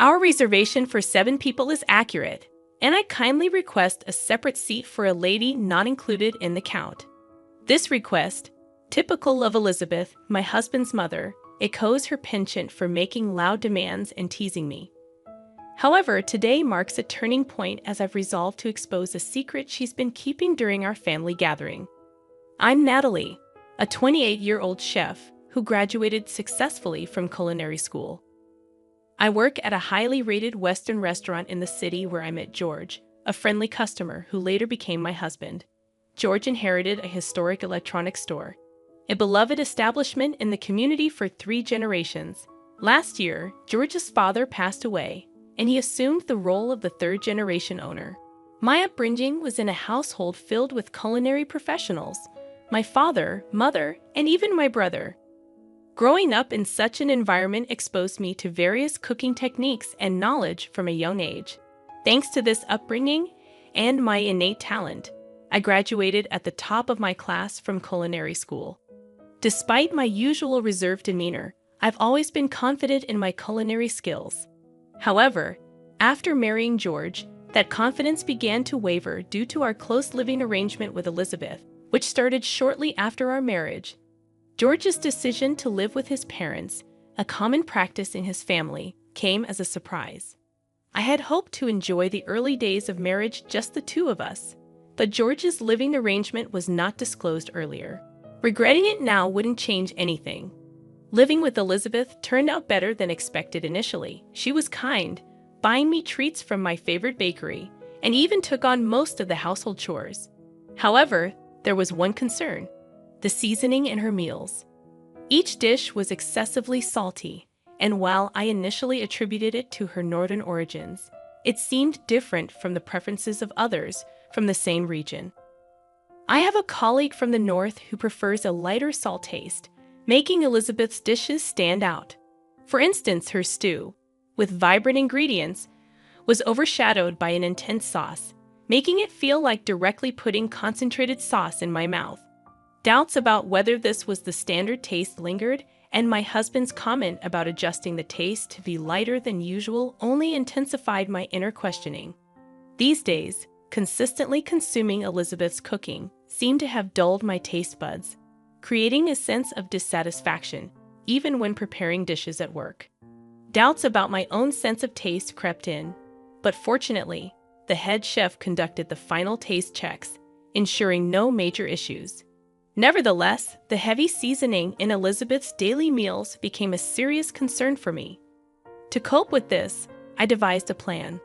Our reservation for 7 people is accurate, and I kindly request a separate seat for a lady not included in the count. This request, typical of Elizabeth, my husband's mother, echoes her penchant for making loud demands and teasing me. However, today marks a turning point as I've resolved to expose a secret she's been keeping during our family gathering. I'm Natalie, a 28-year-old chef who graduated successfully from culinary school. I work at a highly rated Western restaurant in the city where I met George, a friendly customer who later became my husband. George inherited a historic electronics store, a beloved establishment in the community for 3 generations. Last year, George's father passed away, and he assumed the role of the 3rd-generation owner. My upbringing was in a household filled with culinary professionals, my father, mother, and even my brother. Growing up in such an environment exposed me to various cooking techniques and knowledge from a young age. Thanks to this upbringing and my innate talent, I graduated at the top of my class from culinary school. Despite my usual reserved demeanor, I've always been confident in my culinary skills. However, after marrying George, that confidence began to waver due to our close living arrangement with Elizabeth, which started shortly after our marriage. George's decision to live with his parents, a common practice in his family, came as a surprise. I had hoped to enjoy the early days of marriage just the 2 of us, but George's living arrangement was not disclosed earlier. Regretting it now wouldn't change anything. Living with Elizabeth turned out better than expected initially. She was kind, buying me treats from my favorite bakery, and even took on most of the household chores. However, there was one concern: the seasoning in her meals. Each dish was excessively salty, and while I initially attributed it to her northern origins, it seemed different from the preferences of others from the same region. I have a colleague from the north who prefers a lighter salt taste, making Elizabeth's dishes stand out. For instance, her stew, with vibrant ingredients, was overshadowed by an intense sauce, making it feel like directly putting concentrated sauce in my mouth. Doubts about whether this was the standard taste lingered, and my husband's comment about adjusting the taste to be lighter than usual only intensified my inner questioning. These days, consistently consuming Elizabeth's cooking seemed to have dulled my taste buds, creating a sense of dissatisfaction, even when preparing dishes at work. Doubts about my own sense of taste crept in, but fortunately, the head chef conducted the final taste checks, ensuring no major issues. Nevertheless, the heavy seasoning in Elizabeth's daily meals became a serious concern for me. To cope with this, I devised a plan.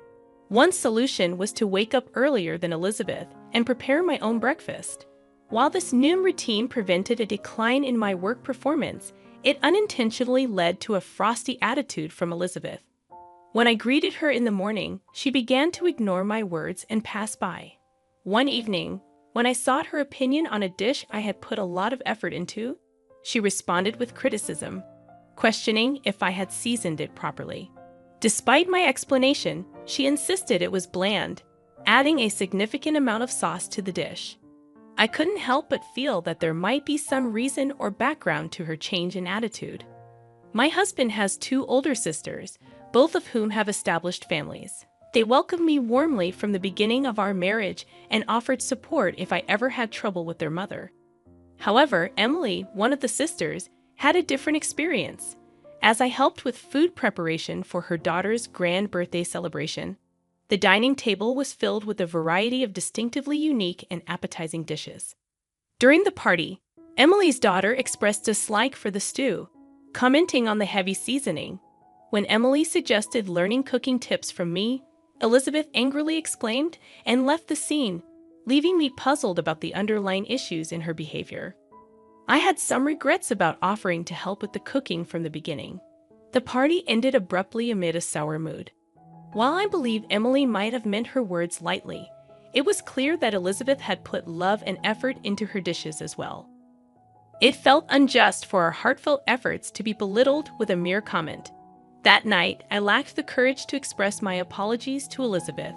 One solution was to wake up earlier than Elizabeth and prepare my own breakfast. While this noon routine prevented a decline in my work performance, it unintentionally led to a frosty attitude from Elizabeth. When I greeted her in the morning, she began to ignore my words and pass by. One evening, when I sought her opinion on a dish I had put a lot of effort into, she responded with criticism, questioning if I had seasoned it properly. Despite my explanation, she insisted it was bland, adding a significant amount of sauce to the dish. I couldn't help but feel that there might be some reason or background to her change in attitude. My husband has 2 older sisters, both of whom have established families. They welcomed me warmly from the beginning of our marriage and offered support if I ever had trouble with their mother. However, Emily, one of the sisters, had a different experience. As I helped with food preparation for her daughter's grand birthday celebration, the dining table was filled with a variety of distinctively unique and appetizing dishes. During the party, Emily's daughter expressed dislike for the stew, commenting on the heavy seasoning. When Emily suggested learning cooking tips from me, Elizabeth angrily exclaimed and left the scene, leaving me puzzled about the underlying issues in her behavior. I had some regrets about offering to help with the cooking from the beginning. The party ended abruptly amid a sour mood. While I believe Emily might have meant her words lightly, it was clear that Elizabeth had put love and effort into her dishes as well. It felt unjust for our heartfelt efforts to be belittled with a mere comment. That night, I lacked the courage to express my apologies to Elizabeth.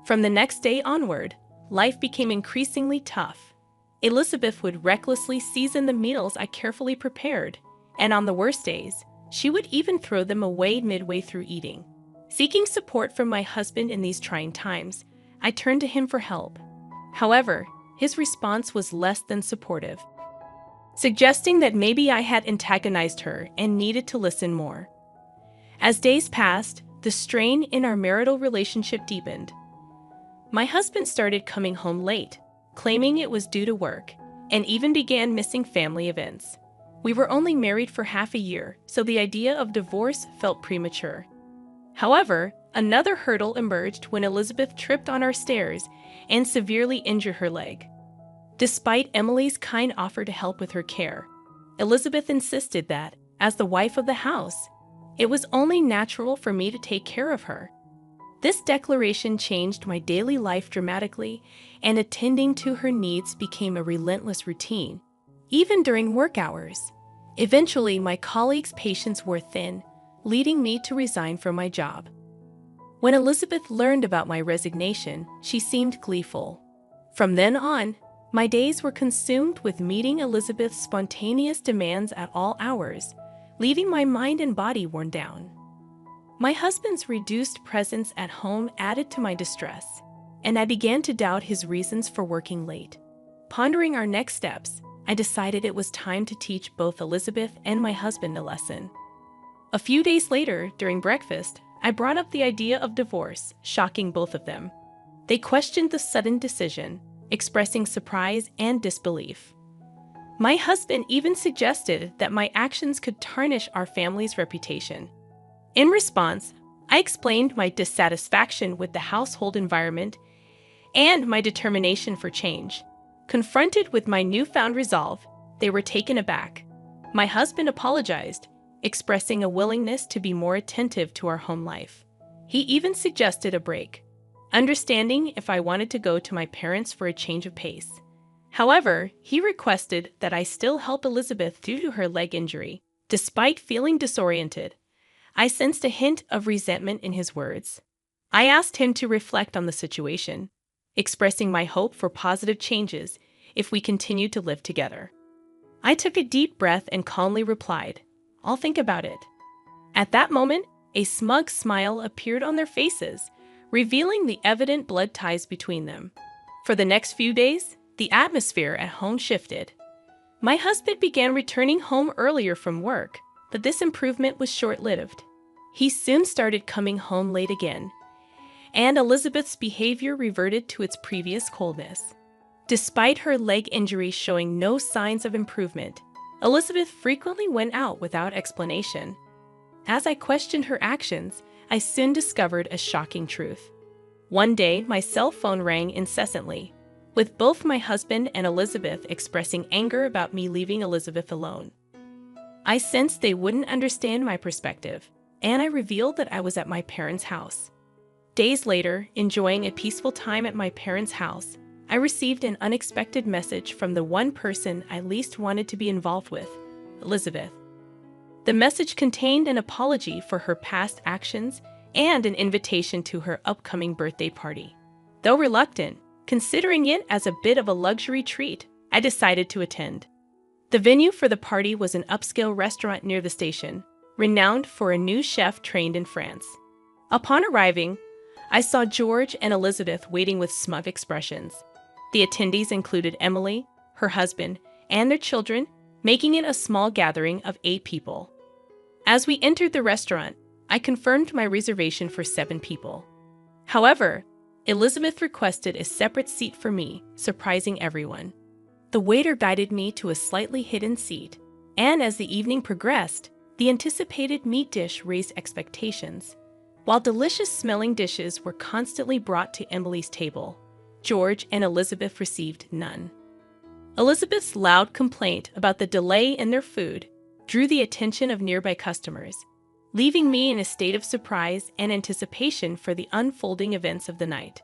From the next day onward, life became increasingly tough. Elizabeth would recklessly season the meals I carefully prepared, and on the worst days, she would even throw them away midway through eating. Seeking support from my husband in these trying times, I turned to him for help. However, his response was less than supportive, suggesting that maybe I had antagonized her and needed to listen more. As days passed, the strain in our marital relationship deepened. My husband started coming home late, claiming it was due to work, and even began missing family events. We were only married for half a year, so the idea of divorce felt premature. However, another hurdle emerged when Elizabeth tripped on our stairs and severely injured her leg. Despite Emily's kind offer to help with her care, Elizabeth insisted that, as the wife of the house, it was only natural for me to take care of her. This declaration changed my daily life dramatically, and attending to her needs became a relentless routine, even during work hours. Eventually, my colleagues' patience wore thin, leading me to resign from my job. When Elizabeth learned about my resignation, she seemed gleeful. From then on, my days were consumed with meeting Elizabeth's spontaneous demands at all hours, leaving my mind and body worn down. My husband's reduced presence at home added to my distress, and I began to doubt his reasons for working late. Pondering our next steps, I decided it was time to teach both Elizabeth and my husband a lesson. A few days later, during breakfast, I brought up the idea of divorce, shocking both of them. They questioned the sudden decision, expressing surprise and disbelief. My husband even suggested that my actions could tarnish our family's reputation. In response, I explained my dissatisfaction with the household environment and my determination for change. Confronted with my newfound resolve, they were taken aback. My husband apologized, expressing a willingness to be more attentive to our home life. He even suggested a break, understanding if I wanted to go to my parents for a change of pace. However, he requested that I still help Elizabeth due to her leg injury. Despite feeling disoriented, I sensed a hint of resentment in his words. I asked him to reflect on the situation, expressing my hope for positive changes if we continued to live together. I took a deep breath and calmly replied, "I'll think about it." At that moment, a smug smile appeared on their faces, revealing the evident blood ties between them. For the next few days, the atmosphere at home shifted. My husband began returning home earlier from work, but this improvement was short-lived. He soon started coming home late again, and Elizabeth's behavior reverted to its previous coldness. Despite her leg injury showing no signs of improvement, Elizabeth frequently went out without explanation. As I questioned her actions, I soon discovered a shocking truth. One day, my cell phone rang incessantly, with both my husband and Elizabeth expressing anger about me leaving Elizabeth alone. I sensed they wouldn't understand my perspective, and I revealed that I was at my parents' house. Days later, enjoying a peaceful time at my parents' house, I received an unexpected message from the one person I least wanted to be involved with, Elizabeth. The message contained an apology for her past actions and an invitation to her upcoming birthday party. Though reluctant, considering it as a bit of a luxury treat, I decided to attend. The venue for the party was an upscale restaurant near the station, renowned for a new chef trained in France. Upon arriving, I saw George and Elizabeth waiting with smug expressions. The attendees included Emily, her husband, and their children, making it a small gathering of 8 people. As we entered the restaurant, I confirmed my reservation for 7 people. However, Elizabeth requested a separate seat for me, surprising everyone. The waiter guided me to a slightly hidden seat, and as the evening progressed, the anticipated meat dish raised expectations. While delicious-smelling dishes were constantly brought to Emily's table, George and Elizabeth received none. Elizabeth's loud complaint about the delay in their food drew the attention of nearby customers, leaving me in a state of surprise and anticipation for the unfolding events of the night.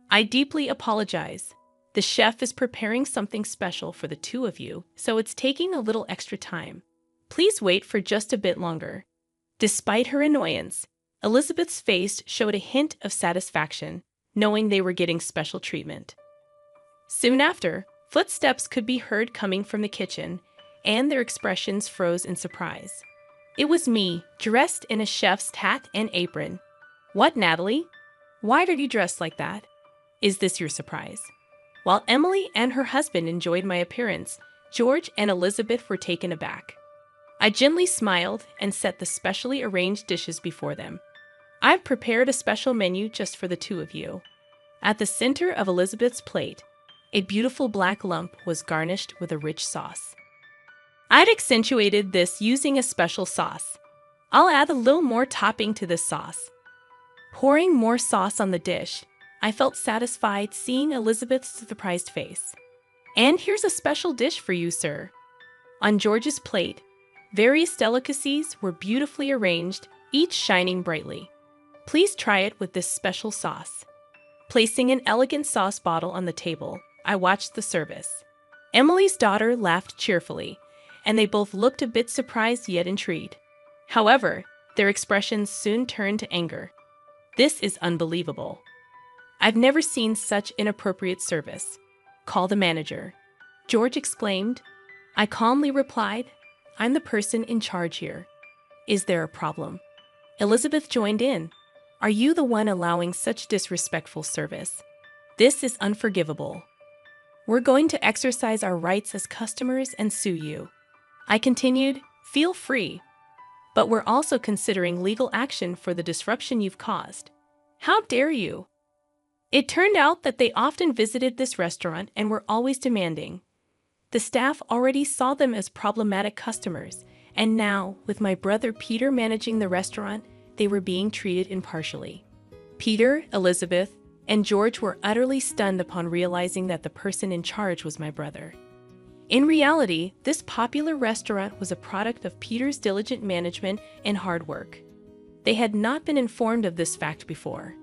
I deeply apologize. The chef is preparing something special for the 2 of you, so it's taking a little extra time. Please wait for just a bit longer. Despite her annoyance, Elizabeth's face showed a hint of satisfaction, knowing they were getting special treatment. Soon after, footsteps could be heard coming from the kitchen, and their expressions froze in surprise. It was me, dressed in a chef's hat and apron. What, Natalie? Why are you dressed like that? Is this your surprise? While Emily and her husband enjoyed my appearance, George and Elizabeth were taken aback. I gently smiled and set the specially arranged dishes before them. I've prepared a special menu just for the two of you. At the center of Elizabeth's plate, a beautiful black lump was garnished with a rich sauce. I'd accentuated this using a special sauce. I'll add a little more topping to this sauce. Pouring more sauce on the dish, I felt satisfied seeing Elizabeth's surprised face. And here's a special dish for you, sir. On George's plate, various delicacies were beautifully arranged, each shining brightly. Please try it with this special sauce. Placing an elegant sauce bottle on the table, I watched the service. Emily's daughter laughed cheerfully, and they both looked a bit surprised yet intrigued. However, their expressions soon turned to anger. This is unbelievable. I've never seen such inappropriate service. Call the manager. George exclaimed. I calmly replied, I'm the person in charge here. Is there a problem? Elizabeth joined in. Are you the one allowing such disrespectful service? This is unforgivable. We're going to exercise our rights as customers and sue you. I continued, feel free. But we're also considering legal action for the disruption you've caused. How dare you? It turned out that they often visited this restaurant and were always demanding. The staff already saw them as problematic customers, and now, with my brother Peter managing the restaurant, they were being treated impartially. Peter, Elizabeth, and George were utterly stunned upon realizing that the person in charge was my brother. In reality, this popular restaurant was a product of Peter's diligent management and hard work. They had not been informed of this fact before.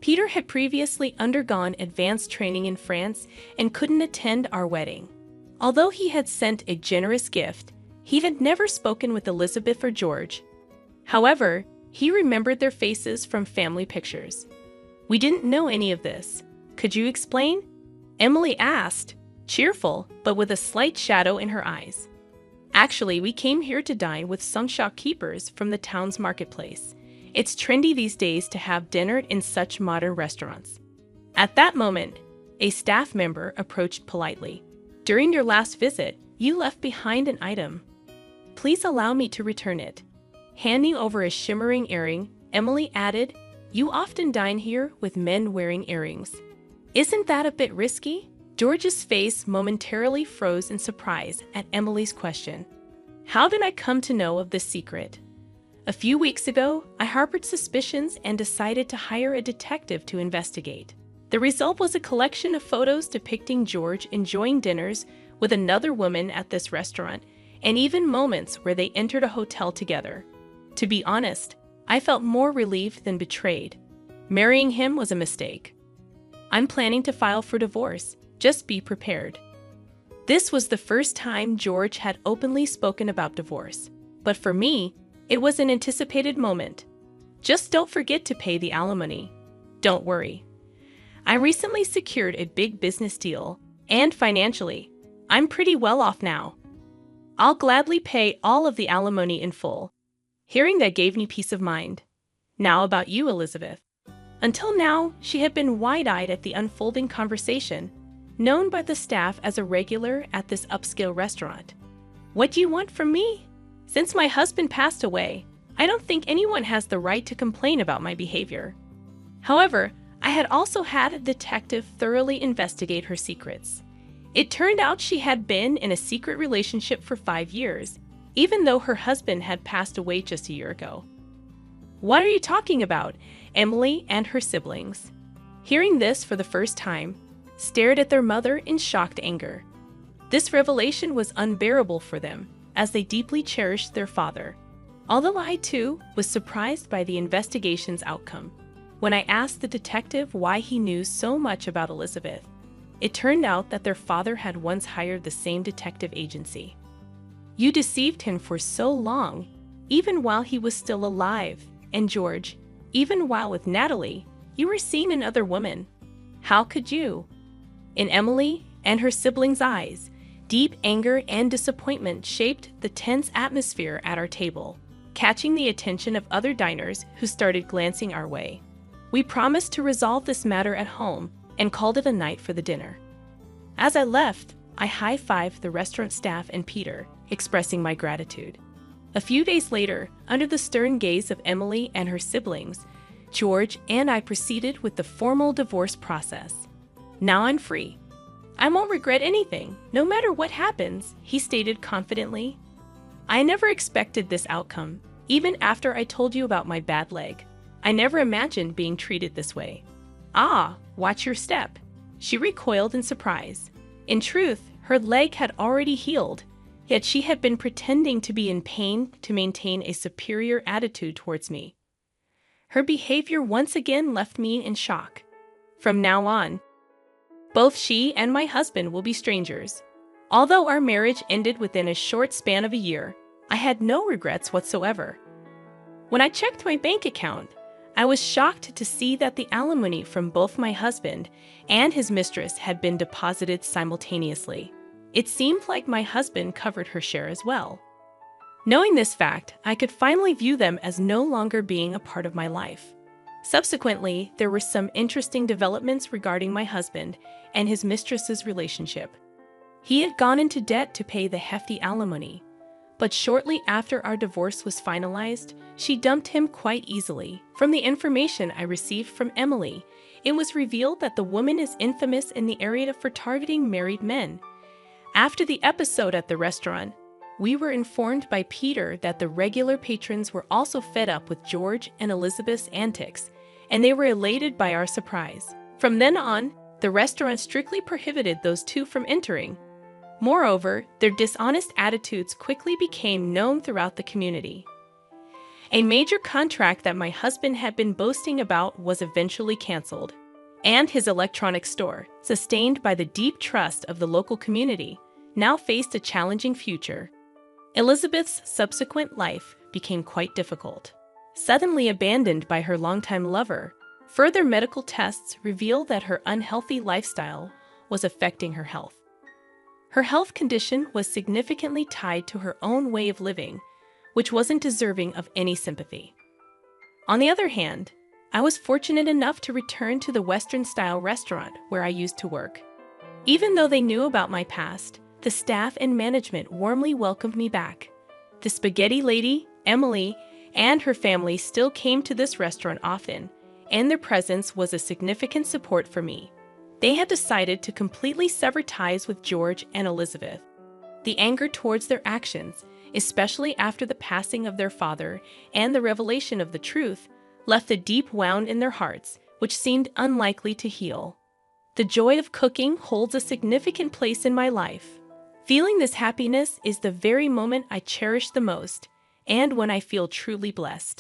Peter had previously undergone advanced training in France and couldn't attend our wedding. Although he had sent a generous gift, he had never spoken with Elizabeth or George. However, he remembered their faces from family pictures. We didn't know any of this. Could you explain? Emily asked, cheerful, but with a slight shadow in her eyes. Actually, we came here to dine with some shopkeepers from the town's marketplace. It's trendy these days to have dinner in such modern restaurants. At that moment, a staff member approached politely. During your last visit, you left behind an item. Please allow me to return it. Handing over a shimmering earring, Emily added, you often dine here with men wearing earrings. Isn't that a bit risky? George's face momentarily froze in surprise at Emily's question. How did I come to know of this secret? A few weeks ago, I harbored suspicions and decided to hire a detective to investigate. The result was a collection of photos depicting George enjoying dinners with another woman at this restaurant, and even moments where they entered a hotel together. To be honest, I felt more relieved than betrayed. Marrying him was a mistake. I'm planning to file for divorce. Just be prepared. This was the first time George had openly spoken about divorce, but for me, it was an anticipated moment. Just don't forget to pay the alimony. Don't worry. I recently secured a big business deal, and financially, I'm pretty well off now. I'll gladly pay all of the alimony in full. Hearing that gave me peace of mind. Now about you, Elizabeth. Until now, she had been wide-eyed at the unfolding conversation, known by the staff as a regular at this upscale restaurant. What do you want from me? Since my husband passed away, I don't think anyone has the right to complain about my behavior. However, I had also had a detective thoroughly investigate her secrets. It turned out she had been in a secret relationship for 5 years, even though her husband had passed away just a year ago. What are you talking about? Emily and her siblings, hearing this for the first time, stared at their mother in shocked anger. This revelation was unbearable for them, as they deeply cherished their father. Although I, too, was surprised by the investigation's outcome. When I asked the detective why he knew so much about Elizabeth, it turned out that their father had once hired the same detective agency. You deceived him for so long, even while he was still alive, and George, even while with Natalie, you were seeing another woman. How could you? In Emily and her siblings' eyes, deep anger and disappointment shaped the tense atmosphere at our table. catching the attention of other diners who started glancing our way. We promised to resolve this matter at home and called it a night for the dinner. As I left, I high-fived the restaurant staff and Peter, expressing my gratitude. A few days later, under the stern gaze of Emily and her siblings, George and I proceeded with the formal divorce process. Now I'm free. I won't regret anything, no matter what happens, he stated confidently. I never expected this outcome, even after I told you about my bad leg. I never imagined being treated this way. Ah, watch your step. She recoiled in surprise. In truth, her leg had already healed, yet she had been pretending to be in pain to maintain a superior attitude towards me. Her behavior once again left me in shock. From now on, both she and my husband will be strangers. Although our marriage ended within a short span of a year, I had no regrets whatsoever. When I checked my bank account, I was shocked to see that the alimony from both my husband and his mistress had been deposited simultaneously. It seemed like my husband covered her share as well. Knowing this fact, I could finally view them as no longer being a part of my life. Subsequently, there were some interesting developments regarding my husband and his mistress's relationship. He had gone into debt to pay the hefty alimony, but shortly after our divorce was finalized, she dumped him quite easily. From the information I received from Emily, it was revealed that the woman is infamous in the area for targeting married men. After the episode at the restaurant, we were informed by Peter that the regular patrons were also fed up with George and Elizabeth's antics, and they were elated by our surprise. From then on, the restaurant strictly prohibited those two from entering. Moreover, their dishonest attitudes quickly became known throughout the community. A major contract that my husband had been boasting about was eventually canceled, and his electronics store, sustained by the deep trust of the local community, now faced a challenging future. Elizabeth's subsequent life became quite difficult. Suddenly abandoned by her longtime lover, further medical tests revealed that her unhealthy lifestyle was affecting her health. Her health condition was significantly tied to her own way of living, which wasn't deserving of any sympathy. On the other hand, I was fortunate enough to return to the Western-style restaurant where I used to work. Even though they knew about my past, the staff and management warmly welcomed me back. The spaghetti lady, Emily, and her family still came to this restaurant often, and their presence was a significant support for me. They had decided to completely sever ties with George and Elizabeth. The anger towards their actions, especially after the passing of their father and the revelation of the truth, left a deep wound in their hearts, which seemed unlikely to heal. The joy of cooking holds a significant place in my life. Feeling this happiness is the very moment I cherish the most, and when I feel truly blessed.